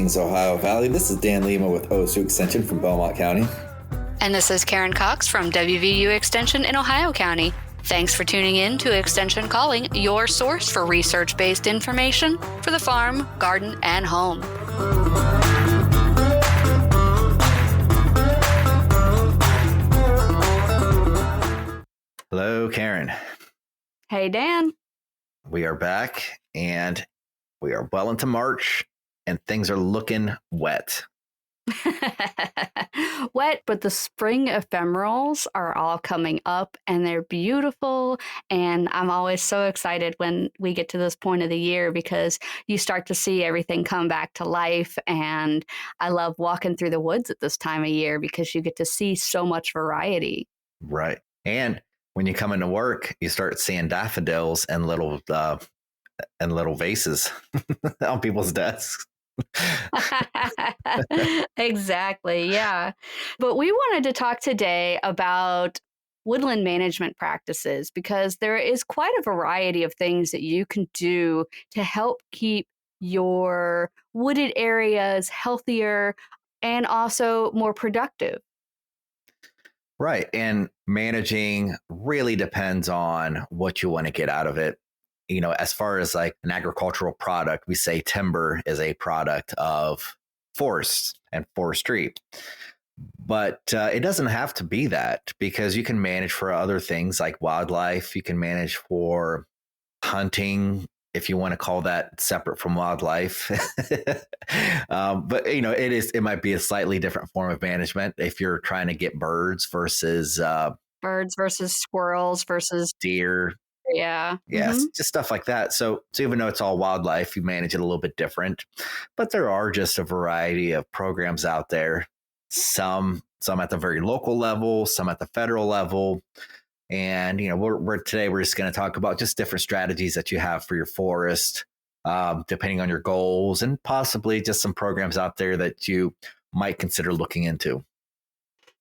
Greetings, Ohio Valley. This is Dan Lima with OSU Extension from Belmont County. And this is Karen Cox from WVU Extension in Ohio County. Thanks for tuning in to Extension Calling, your source for research-based information for the farm, garden, and home. Hello, Karen. Hey, Dan. We are back, and we are well into March, and things are looking wet. Wet, but the spring ephemerals are all coming up and they're beautiful. And I'm always so excited when we get to this point of the year because you start to see everything come back to life. And I love walking through the woods at this time of year because you get to see so much variety. Right. And when you come into work, you start seeing daffodils and little vases on people's desks. Exactly. Yeah. But we wanted to talk today about woodland management practices because there is quite a variety of things that you can do to help keep your wooded areas healthier and also more productive. Right. And managing really depends on what you want to get out of it. You know, as far as like an agricultural product, we say timber is a product of forests and forestry. But it doesn't have to be that because you can manage for other things like wildlife. You can manage for hunting, if you want to call that separate from wildlife. But, you know, it might be a slightly different form of management if you're trying to get birds versus Squirrels versus deer. Yeah. Yes, Mm-hmm. just stuff like that. So even though it's all wildlife, you manage it a little bit different. But there are just a variety of programs out there. Some at the very local level, some at the federal level. And, you know, we're just going to talk about just different strategies that you have for your forest, depending on your goals, and possibly just some programs out there that you might consider looking into.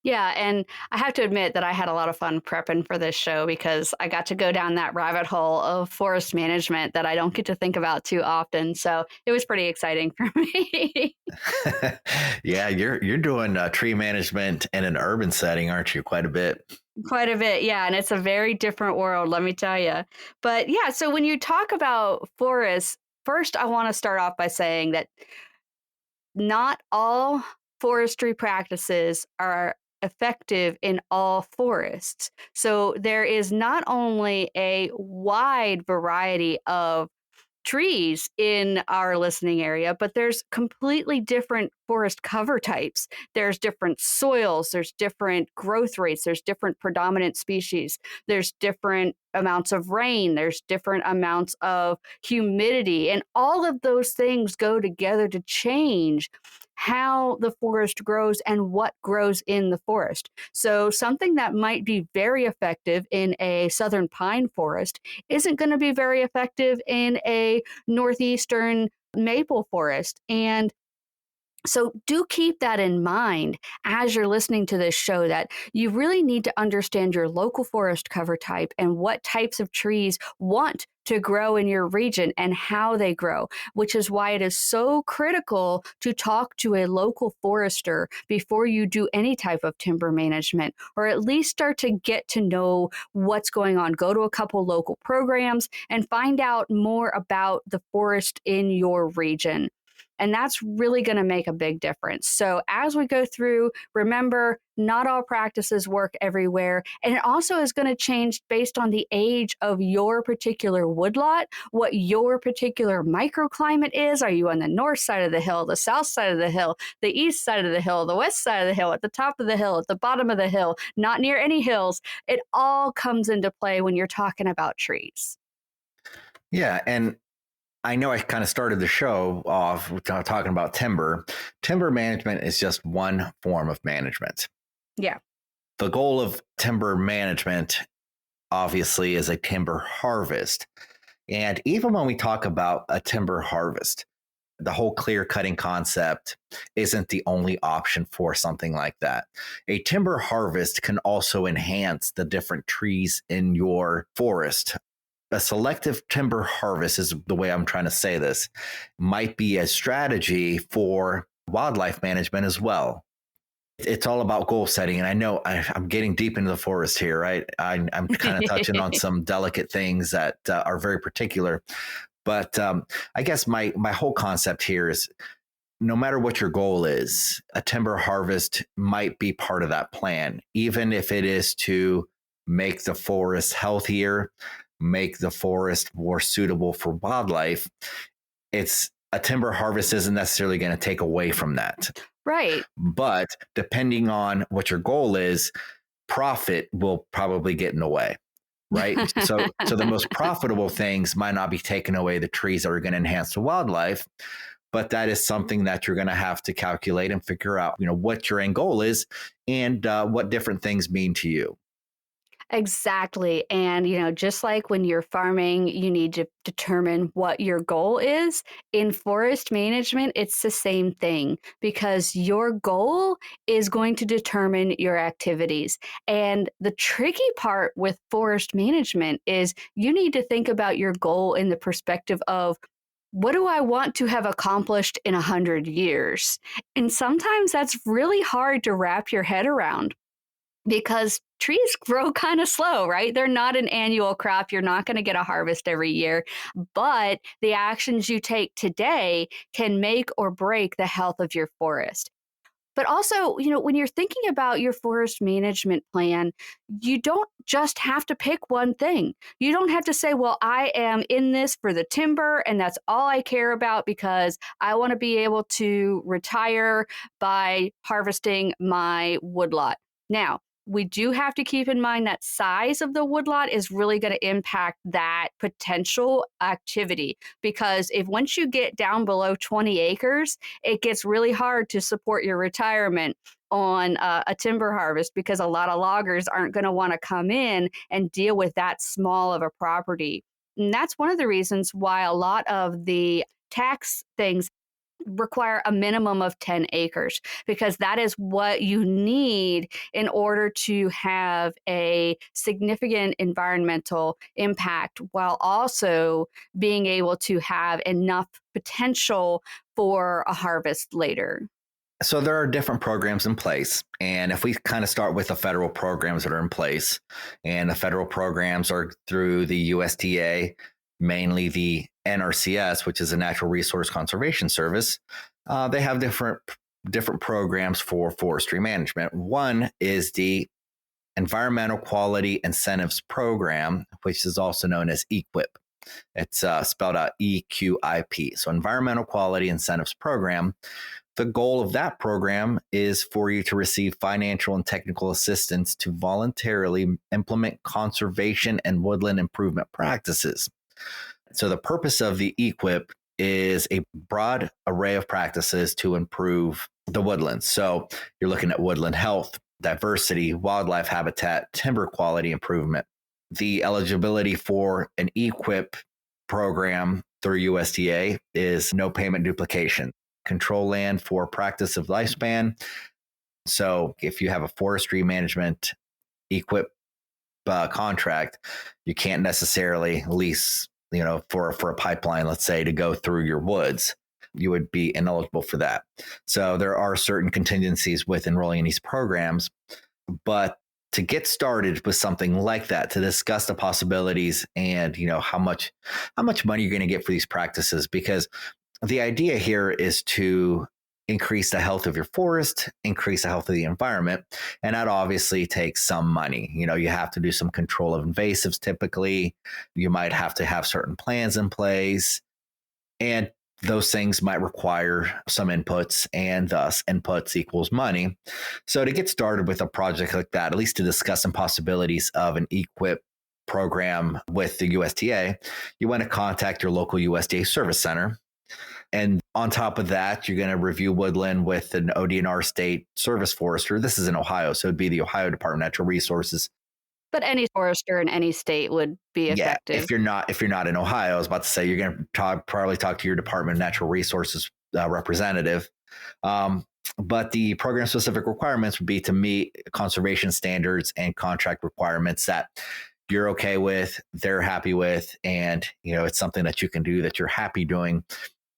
Yeah, and I have to admit that I had a lot of fun prepping for this show because I got to go down that rabbit hole of forest management that I don't get to think about too often. So it was pretty exciting for me. Yeah, you're doing tree management in an urban setting, aren't you? Quite a bit. Quite a bit, yeah, and it's a very different world, let me tell you. But yeah, so when you talk about forests, first I want to start off by saying that not all forestry practices are effective in all forests. So there is not only a wide variety of trees in our listening area, but there's completely different forest cover types. There's different soils, there's different growth rates, there's different predominant species, there's different amounts of rain, there's different amounts of humidity, and all of those things go together to change how the forest grows and what grows in the forest. So something that might be very effective in a southern pine forest isn't going to be very effective in a northeastern maple forest. And so do keep that in mind as you're listening to this show, that you really need to understand your local forest cover type and what types of trees want to grow in your region and how they grow, which is why it is so critical to talk to a local forester before you do any type of timber management, or at least start to get to know what's going on. Go to a couple local programs and find out more about the forest in your region. And that's really going to make a big difference. So as we go through, remember, not all practices work everywhere. And it also is going to change based on the age of your particular woodlot, what your particular microclimate is. Are you on the north side of the hill, the south side of the hill, the east side of the hill, the west side of the hill, at the top of the hill, at the bottom of the hill, not near any hills? It all comes into play when you're talking about trees. Yeah. And I know I kind of started the show off talking about timber. Timber management is just one form of management. Yeah. The goal of timber management, obviously, is a timber harvest. And even when we talk about a timber harvest, the whole clear cutting concept isn't the only option for something like that. A timber harvest can also enhance the different trees in your forest a selective timber harvest is the way I'm trying to say this, might be a strategy for wildlife management as well. It's all about goal setting. And I know I'm getting deep into the forest here, right? I'm kind of touching on some delicate things that are very particular. But I guess my whole concept here is no matter what your goal is, a timber harvest might be part of that plan, even if it is to make the forest healthier, make the forest more suitable for wildlife. It's a timber harvest isn't necessarily going to take away from that. Right. But depending on what your goal is, profit will probably get in the way. Right. So the most profitable things might not be taking away the trees that are going to enhance the wildlife, but that is something that you're going to have to calculate and figure out, what your end goal is and what different things mean to you. Exactly. And, just like when you're farming, you need to determine what your goal is. In forest management, it's the same thing because your goal is going to determine your activities. And the tricky part with forest management is you need to think about your goal in the perspective of what do I want to have accomplished in 100 years? And sometimes that's really hard to wrap your head around because trees grow kind of slow, right? They're not an annual crop. You're not going to get a harvest every year, but the actions you take today can make or break the health of your forest. But also, when you're thinking about your forest management plan, you don't just have to pick one thing. You don't have to say, well, I am in this for the timber and that's all I care about because I want to be able to retire by harvesting my woodlot. Now, we do have to keep in mind that size of the woodlot is really going to impact that potential activity because if once you get down below 20 acres, it gets really hard to support your retirement on a timber harvest because a lot of loggers aren't going to want to come in and deal with that small of a property. And that's one of the reasons why a lot of the tax things require a minimum of 10 acres because that is what you need in order to have a significant environmental impact while also being able to have enough potential for a harvest later. So there are different programs in place. And if we kind of start with the federal programs that are in place, and the federal programs are through the USDA, mainly the NRCS, which is a Natural Resource Conservation Service, they have different programs for forestry management. One is the Environmental Quality Incentives Program, which is also known as EQIP. It's spelled out EQIP. So Environmental Quality Incentives Program. The goal of that program is for you to receive financial and technical assistance to voluntarily implement conservation and woodland improvement practices. So the purpose of the EQIP is a broad array of practices to improve the woodlands. So you're looking at woodland health, diversity, wildlife habitat, timber quality improvement. The eligibility for an EQIP program through USDA is no payment duplication. Control land for practice of lifespan. So if you have a forestry management EQIP contract, you can't necessarily lease, for a pipeline, let's say, to go through your woods. You would be ineligible for that. So there are certain contingencies with enrolling in these programs, but to get started with something like that, to discuss the possibilities and how much money you're going to get for these practices, because the idea here is to increase the health of your forest, increase the health of the environment. And that obviously takes some money. You have to do some control of invasives typically. You might have to have certain plans in place. And those things might require some inputs, and thus inputs equals money. So to get started with a project like that, at least to discuss some possibilities of an EQIP program with the USDA, you want to contact your local USDA service center. And on top of that, you're going to review woodland with an ODNR state service forester. This is in Ohio, so it'd be the Ohio Department of Natural Resources. But any forester in any state would be Yeah, effective. if you're not in Ohio, I was about to say you're going to probably talk to your Department of Natural Resources representative. But the program specific requirements would be to meet conservation standards and contract requirements that you're okay with, they're happy with, and it's something that you can do that you're happy doing,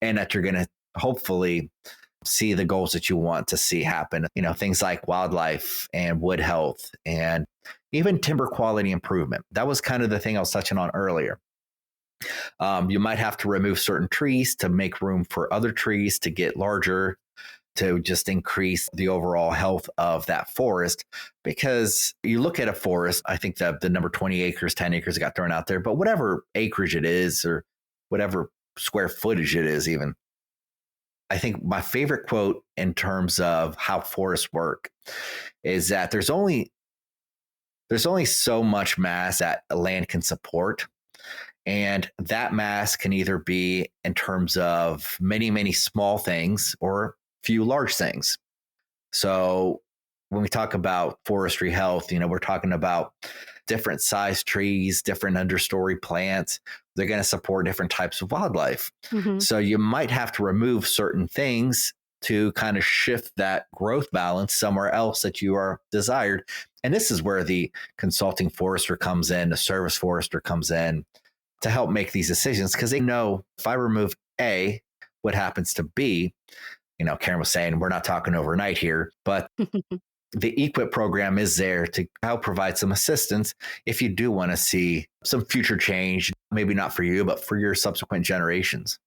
and that you're going to hopefully see the goals that you want to see happen. Things like wildlife and wood health and even timber quality improvement. That was kind of the thing I was touching on earlier. You might have to remove certain trees to make room for other trees to get larger, to just increase the overall health of that forest. Because you look at a forest, I think that the number 20 acres, 10 acres got thrown out there, but whatever acreage it is, or whatever square footage it is, even, I think my favorite quote in terms of how forests work is that there's only so much mass that a land can support. And that mass can either be in terms of many, many small things or few large things. So when we talk about forestry health, we're talking about different size trees, different understory plants. They're going to support different types of wildlife. Mhm. So you might have to remove certain things to kind of shift that growth balance somewhere else that you are desired. And this is where the consulting forester comes in, the service forester comes in to help make these decisions, because they know if I remove A, what happens to B? Karen was saying, we're not talking overnight here, but the EQIP program is there to help provide some assistance if you do want to see some future change, maybe not for you, but for your subsequent generations.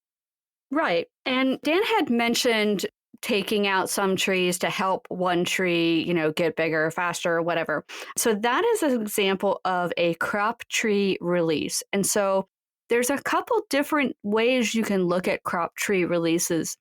Right. And Dan had mentioned taking out some trees to help one tree, get bigger, faster, or whatever. So that is an example of a crop tree release. And so there's a couple different ways you can look at crop tree releases.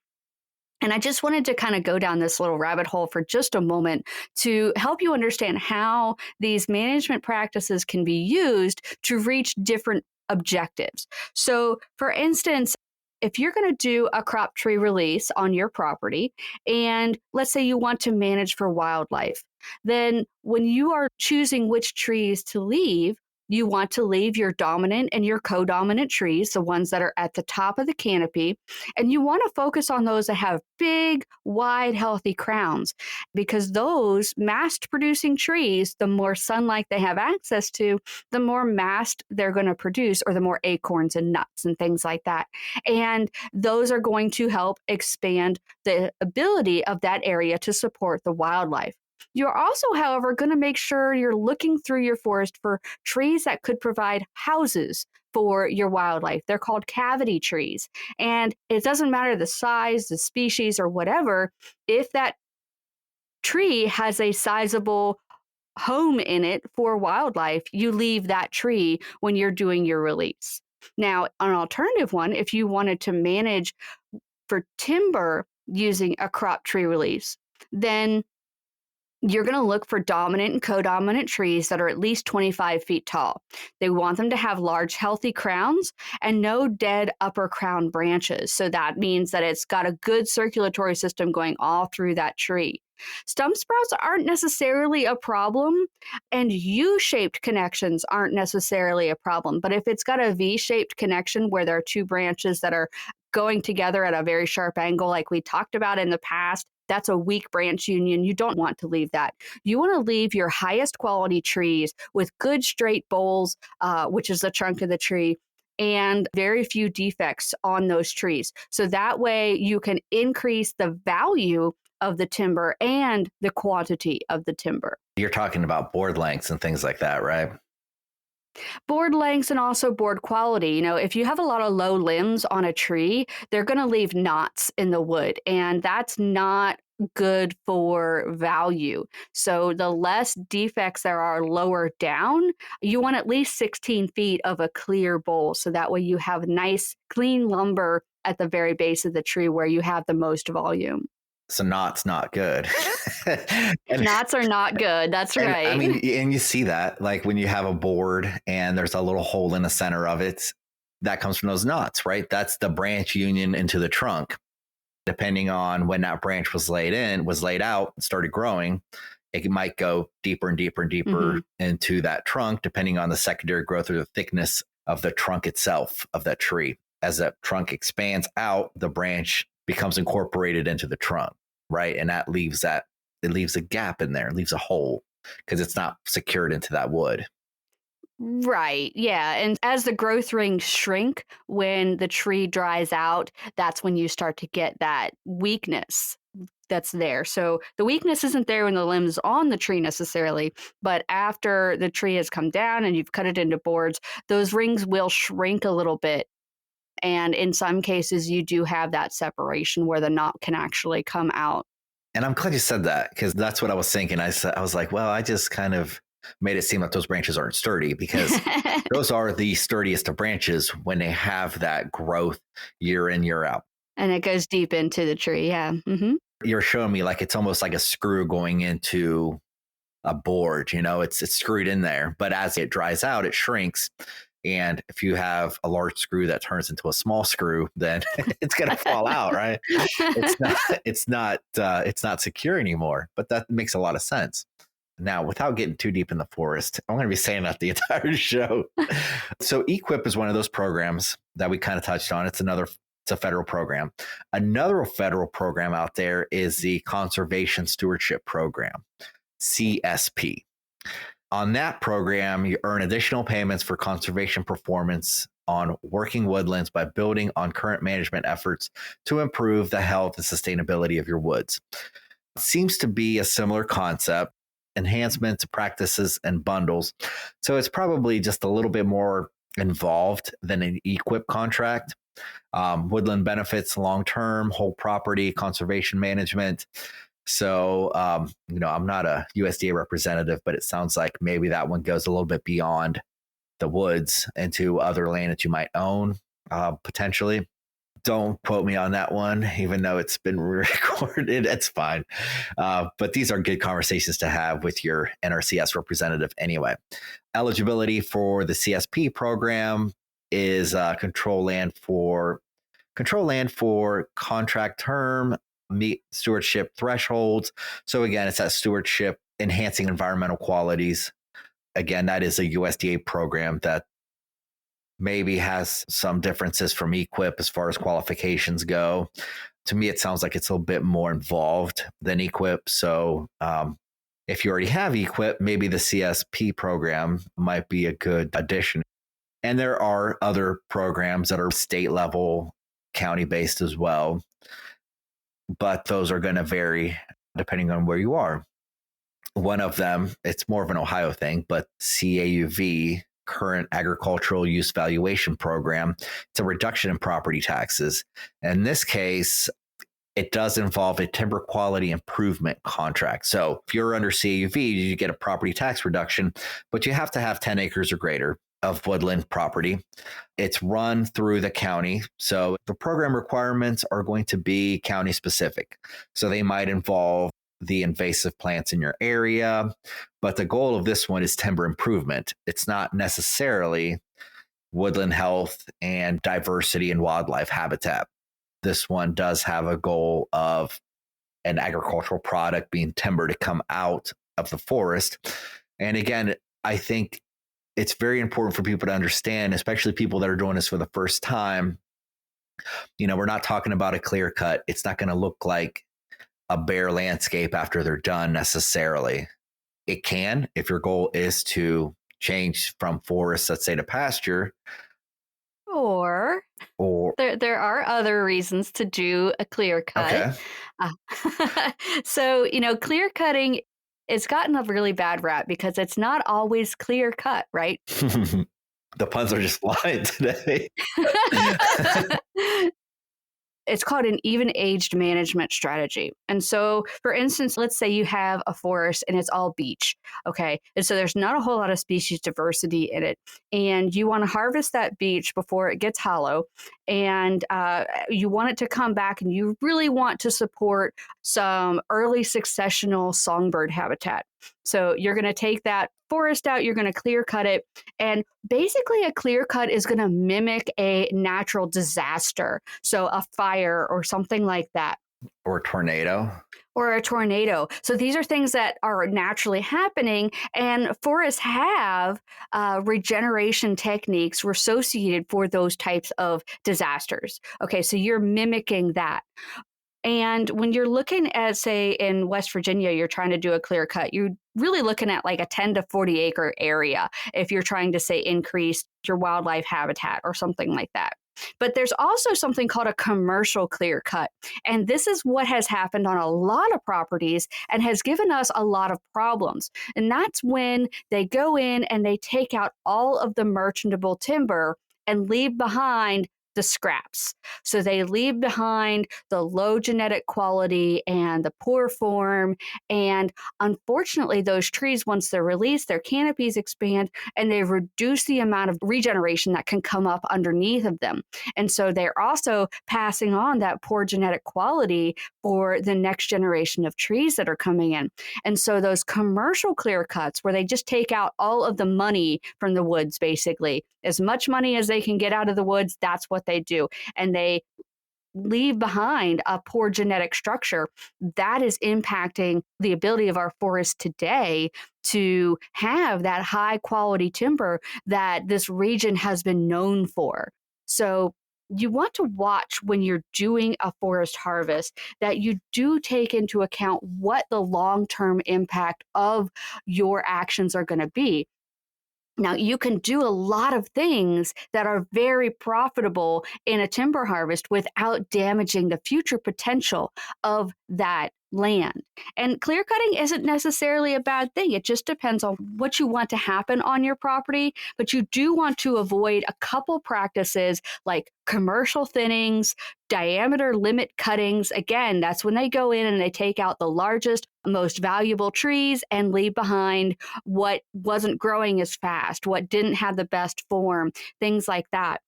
And I just wanted to kind of go down this little rabbit hole for just a moment to help you understand how these management practices can be used to reach different objectives. So, for instance, if you're going to do a crop tree release on your property, and let's say you want to manage for wildlife, then when you are choosing which trees to leave, you want to leave your dominant and your co-dominant trees, the ones that are at the top of the canopy, and you want to focus on those that have big, wide, healthy crowns, because those mast producing trees, the more sunlight they have access to, the more mast they're going to produce, or the more acorns and nuts and things like that. And those are going to help expand the ability of that area to support the wildlife. You're also, however, going to make sure you're looking through your forest for trees that could provide houses for your wildlife. They're called cavity trees. And it doesn't matter the size, the species, or whatever, if that tree has a sizable home in it for wildlife, you leave that tree when you're doing your release. Now, an alternative one, if you wanted to manage for timber using a crop tree release, then you're going to look for dominant and co-dominant trees that are at least 25 feet tall. They want them to have large, healthy crowns and no dead upper crown branches. So that means that it's got a good circulatory system going all through that tree. Stump sprouts aren't necessarily a problem, and U-shaped connections aren't necessarily a problem. But if it's got a V-shaped connection where there are two branches that are going together at a very sharp angle, like we talked about in the past, that's a weak branch union. You don't want to leave that. You want to leave your highest quality trees with good straight boles, which is the trunk of the tree, and very few defects on those trees. So that way you can increase the value of the timber and the quantity of the timber. You're talking about board lengths and things like that, right? Board lengths and also board quality. If you have a lot of low limbs on a tree, they're going to leave knots in the wood, and that's not good for value. So the less defects there are lower down, you want at least 16 feet of a clear bowl. So that way you have nice, clean lumber at the very base of the tree where you have the most volume. So knots not good. and, Knots are not good. That's and I right. mean, and you see that like when you have a board and there's a little hole in the center of it, that comes from those knots, right? That's the branch union into the trunk. Depending on when that branch was laid out, started growing, it might go deeper and deeper and deeper into that trunk, depending on the secondary growth or the thickness of the trunk itself of that tree. As that trunk expands out, the branch becomes incorporated into the trunk, right? And it leaves a gap in there, it leaves a hole because it's not secured into that wood. Right. Yeah. And as the growth rings shrink, when the tree dries out, that's when you start to get that weakness that's there. So the weakness isn't there when the limb's on the tree necessarily, but after the tree has come down and you've cut it into boards, those rings will shrink a little bit. And in some cases, you do have that separation where the knot can actually come out. And I'm glad you said that because that's what I was thinking. I was like, well, I just kind of made it seem like those branches aren't sturdy because those are the sturdiest of branches when they have that growth year in, year out. And it goes deep into the tree. Yeah. Hmm. You're showing me like it's almost like a screw going into a board, it's screwed in there. But as it dries out, it shrinks. And if you have a large screw that turns into a small screw, then it's going to fall out, right? It's not, it's not secure anymore. But that makes a lot of sense. Now, without getting too deep in the forest, I'm going to be saying that the entire show. So, EQIP is one of those programs that we kind of touched on. It's a federal program. Another federal program out there is the Conservation Stewardship Program, CSP. On that program, you earn additional payments for conservation performance on working woodlands by building on current management efforts to improve the health and sustainability of your woods. It seems to be a similar concept, enhancements, practices, and bundles. So it's probably just a little bit more involved than an EQIP contract. Woodland benefits, long-term, whole property, conservation management. So, I'm not a USDA representative, but it sounds like maybe that one goes a little bit beyond the woods into other land that you might own, potentially. Don't quote me on that one, even though it's been recorded. It's fine. But these are good conversations to have with your NRCS representative anyway. Eligibility for the CSP program is control land for contract term, meet stewardship thresholds. So again, it's that stewardship enhancing environmental qualities. Again, that is a USDA program that maybe has some differences from EQIP as far as qualifications go. To me, it sounds like it's a little bit more involved than EQIP. So if you already have EQIP, maybe the CSP program might be a good addition. And there are other programs that are state level, county based as well, but those are going to vary depending on where you are. One of them, it's more of an Ohio thing, but CAUV, Current Agricultural Use Valuation Program, it's a reduction in property taxes. In this case, it does involve a timber quality improvement contract. So if you're under CAUV, you get a property tax reduction, but you have to have 10 acres or greater of woodland property. It's run through the county. So the program requirements are going to be county specific. So they might involve the invasive plants in your area, but the goal of this one is timber improvement. It's not necessarily woodland health and diversity and wildlife habitat. This one does have a goal of an agricultural product being timber to come out of the forest. And again, I think it's very important for people to understand, especially people that are doing this for the first time. We're not talking about a clear cut. It's not going to look like a bare landscape after they're done necessarily. It can, if your goal is to change from forest, let's say, to pasture. Or Or there are other reasons to do a clear cut. okay. So, clear cutting, it's gotten a really bad rap because it's not always clear cut, right? The puns are just flying today. It's called an even aged management strategy. And so, for instance, let's say you have a forest and it's all beech. Okay. And so there's not a whole lot of species diversity in it. And you want to harvest that beech before it gets hollow. And you want it to come back and you really want to support some early successional songbird habitat. So you're going to take that forest out, you're going to clear cut it. And basically, a clear cut is going to mimic a natural disaster. So a fire or something like that. Or a tornado. Or a tornado. So these are things that are naturally happening, and forests have regeneration techniques associated for those types of disasters. Okay, so you're mimicking that. And when you're looking at, say, in West Virginia, you're trying to do a clear cut, you're really looking at like a 10 to 40 acre area if you're trying to, say, increase your wildlife habitat or something like that. But there's also something called a commercial clear cut. And this is what has happened on a lot of properties and has given us a lot of problems. And that's when they go in and they take out all of the merchantable timber and leave behind the scraps. So they leave behind the low genetic quality and the poor form. And unfortunately, those trees, once they're released, their canopies expand and they reduce the amount of regeneration that can come up underneath of them. And so they're also passing on that poor genetic quality for the next generation of trees that are coming in. And so those commercial clear cuts where they just take out all of the money from the woods, basically, as much money as they can get out of the woods, that's what they do. And they leave behind a poor genetic structure that is impacting the ability of our forests today to have that high quality timber that this region has been known for. So you want to watch when you're doing a forest harvest that you do take into account what the long-term impact of your actions are going to be. Now, you can do a lot of things that are very profitable in a timber harvest without damaging the future potential of that land. And clear cutting isn't necessarily a bad thing. It just depends on what you want to happen on your property. But you do want to avoid a couple practices like commercial thinnings, diameter limit cuttings. Again, that's when they go in and they take out the largest, most valuable trees and leave behind what wasn't growing as fast, what didn't have the best form, things like that.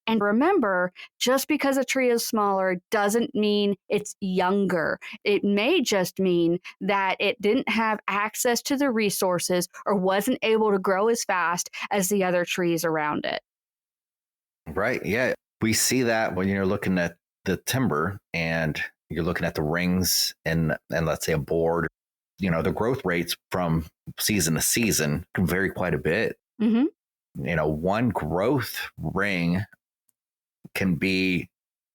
And remember, just because a tree is smaller doesn't mean it's younger. It may just mean that it didn't have access to the resources or wasn't able to grow as fast as the other trees around it. Right. Yeah. We see that when you're looking at the timber and you're looking at the rings and let's say a board, the growth rates from season to season can vary quite a bit. Mm-hmm. One growth ring can be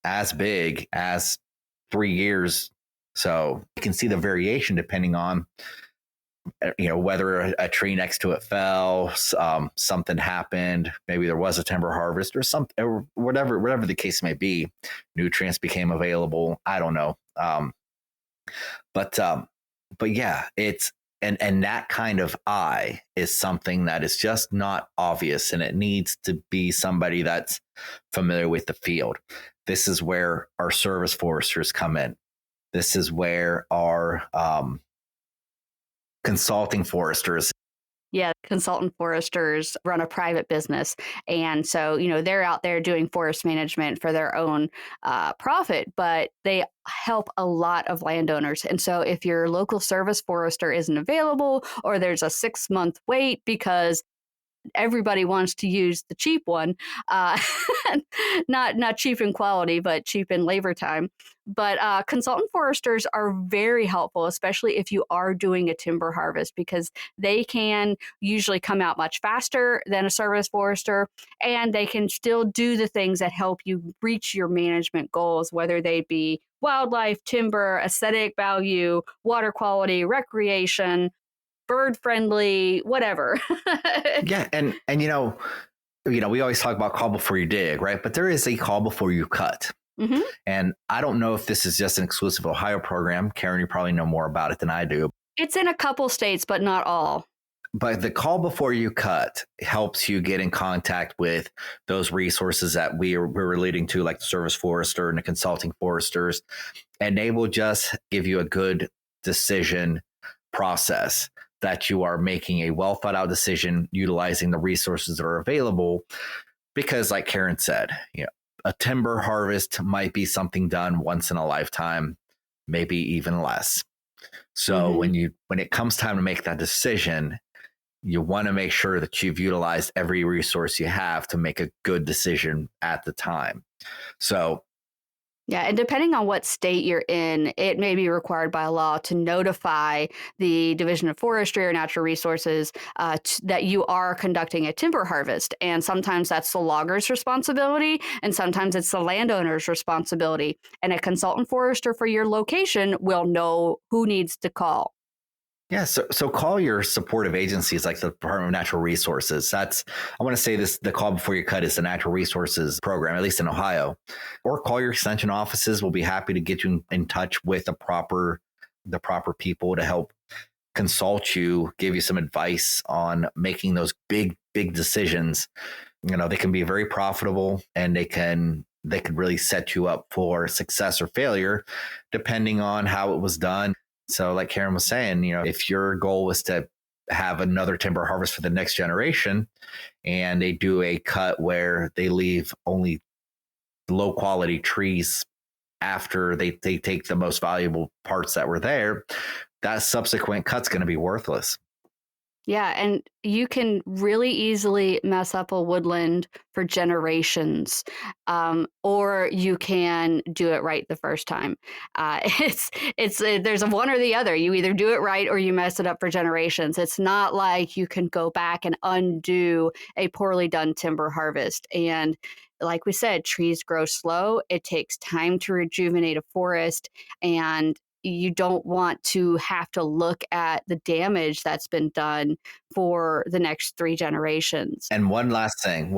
as big as 3 years. So you can see the variation depending on whether a tree next to it fell, something happened, maybe there was a timber harvest or something, or whatever the case may be. Nutrients became available. I don't know. But yeah, it's and that kind of eye is something that is just not obvious, and it needs to be somebody that's familiar with the field. This is where our service foresters come in. This is where our consulting foresters. Yeah, consultant foresters run a private business. And so, they're out there doing forest management for their own profit, but they help a lot of landowners. And so, if your local service forester isn't available or there's a 6-month wait because everybody wants to use the cheap one, uh, not cheap in quality, but cheap in labor time. But consultant foresters are very helpful, especially if you are doing a timber harvest, because they can usually come out much faster than a service forester, and they can still do the things that help you reach your management goals, whether they be wildlife, timber, aesthetic value, water quality, recreation, bird friendly, whatever. Yeah, and we always talk about call before you dig, right? But there is a call before you cut. Hmm. And I don't know if this is just an exclusive Ohio program. Karen, you probably know more about it than I do. It's in a couple states, but not all. But the call before you cut helps you get in contact with those resources that we're relating to, like the service forester and the consulting foresters, and they will just give you a good decision process that you are making a well thought out decision utilizing the resources that are available. Because like Karen said, a timber harvest might be something done once in a lifetime, maybe even less. So when it comes time to make that decision, you want to make sure that you've utilized every resource you have to make a good decision at the time. So Yeah, and depending on what state you're in, it may be required by law to notify the Division of Forestry or Natural Resources that you are conducting a timber harvest. And sometimes that's the logger's responsibility, and sometimes it's the landowner's responsibility. And a consultant forester for your location will know who needs to call. Yeah, so call your supportive agencies like the Department of Natural Resources. I want to say this, the call before you cut is the Natural Resources program, at least in Ohio. Or call your extension offices. We'll be happy to get you in touch with the proper people to help consult you, give you some advice on making those big decisions. They can be very profitable, and they could really set you up for success or failure depending on how it was done. So like Karen was saying, if your goal was to have another timber harvest for the next generation, and they do a cut where they leave only low quality trees after they take the most valuable parts that were there, that subsequent cut's going to be worthless. Yeah, and you can really easily mess up a woodland for generations, or you can do it right the first time. There's a one or the other. You either do it right or you mess it up for generations. It's not like you can go back and undo a poorly done timber harvest. And like we said, trees grow slow. It takes time to rejuvenate a forest, and you don't want to have to look at the damage that's been done for the next 3 generations. And one last thing,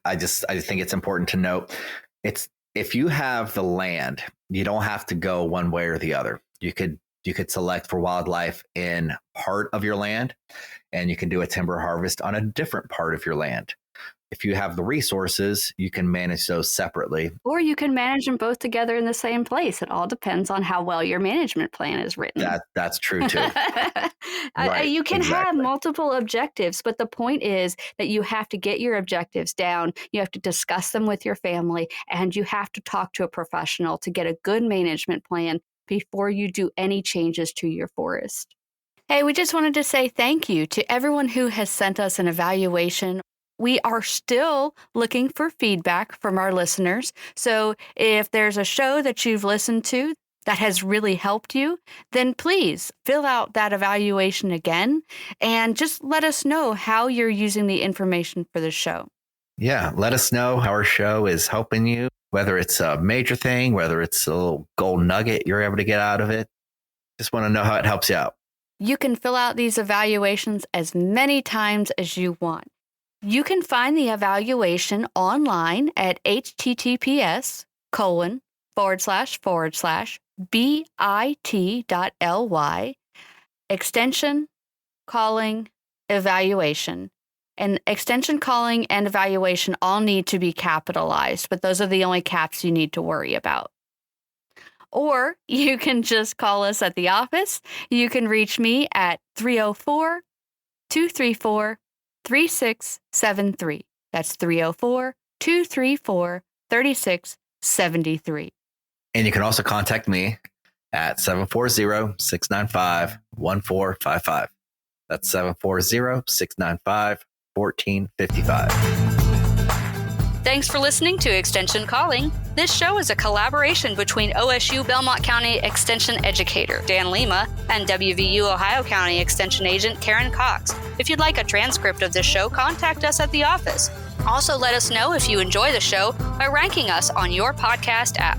I think it's important to note. It's if you have the land, you don't have to go one way or the other. You could select for wildlife in part of your land, and you can do a timber harvest on a different part of your land. If you have the resources, you can manage those separately. Or you can manage them both together in the same place. It all depends on how well your management plan is written. That's true too. Right, you can have exactly. multiple objectives, but the point is that you have to get your objectives down. You have to discuss them with your family, and you have to talk to a professional to get a good management plan before you do any changes to your forest. Hey, we just wanted to say thank you to everyone who has sent us an evaluation. We are still looking for feedback from our listeners. So if there's a show that you've listened to that has really helped you, then please fill out that evaluation again and just let us know how you're using the information for the show. Yeah, let us know how our show is helping you, whether it's a major thing, whether it's a little gold nugget you're able to get out of it. Just want to know how it helps you out. You can fill out these evaluations as many times as you want. You can find the evaluation online at https://bit.ly extension calling evaluation. And extension calling and evaluation all need to be capitalized, but those are the only caps you need to worry about. Or you can just call us at the office. You can reach me at 304-234-3673. That's 304-234-3673. And you can also contact me at 740-695-1455. That's 740-695-1455. Thanks for listening to Extension Calling. This show is a collaboration between OSU Belmont County Extension Educator Dan Lima and WVU Ohio County Extension Agent Karen Cox. If you'd like a transcript of this show, contact us at the office. Also, let us know if you enjoy the show by ranking us on your podcast app.